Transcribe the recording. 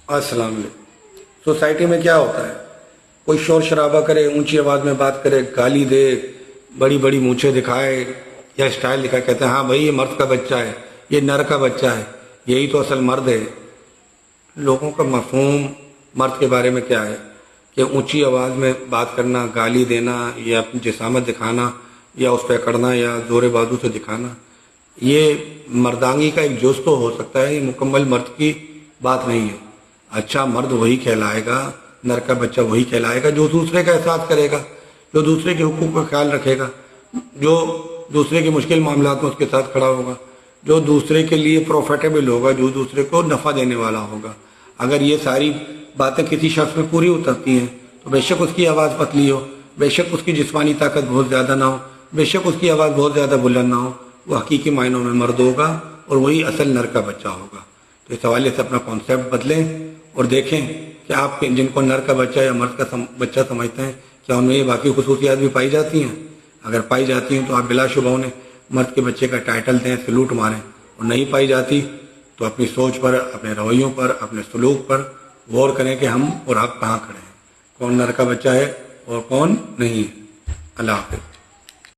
अस्सलाम वालेकुम। सोसाइटी में क्या होता है, कोई शोर शराबा करे, ऊंची आवाज़ में बात करे, गाली दे, बड़ी बड़ी मूंछें दिखाए या स्टाइल दिखाए, कहते हैं हाँ भाई ये मर्द का बच्चा है, ये नर का बच्चा है, यही तो असल मर्द है। लोगों का मफहूम मर्द के बारे में क्या है कि ऊंची आवाज़ में बात करना, गाली देना या अपनी जिसामत दिखाना या उस पर अकड़ना या जोरे बाजू से दिखाना, ये मर्दांगी का एक जुज़ तो हो सकता है, ये मुकम्मल मर्द की बात नहीं है। अच्छा मर्द वही कहलाएगा, नर का बच्चा वही कहलाएगा जो दूसरे का एहसास करेगा, जो दूसरे के हुकूक का ख्याल रखेगा, जो दूसरे के मुश्किल मामलात में उसके साथ खड़ा होगा, जो दूसरे के लिए प्रॉफिटेबल होगा, जो दूसरे को नफ़ा देने वाला होगा। अगर ये सारी बातें किसी शख्स में पूरी उतरती हैं तो बेशक उसकी आवाज़ पतली हो, बेशक उसकी जिस्मानी ताकत बहुत ज़्यादा ना हो, बेशक उसकी आवाज़ बहुत ज़्यादा बुलंद ना हो, वो हकीकी मायनों में मर्द होगा और वही असल नर का बच्चा होगा। तो इस हवाले से अपना कॉन्सेप्ट बदलें और देखें कि आप जिनको नर का बच्चा या मर्द का बच्चा समझते हैं, क्या उनमें ये बाकी खुसूसियात भी पाई जाती हैं? अगर पाई जाती हैं तो आप बिलाशुबह उन्हें मर्द के बच्चे का टाइटल दें, सलूट मारें, और नहीं पाई जाती तो अपनी सोच पर, अपने रवैयों पर, अपने सलूक पर गौर करें कि हम और आप कहाँ खड़े हैं, कौन नर का बच्चा है और कौन नहीं है। अल्लाह हाफ़िज़।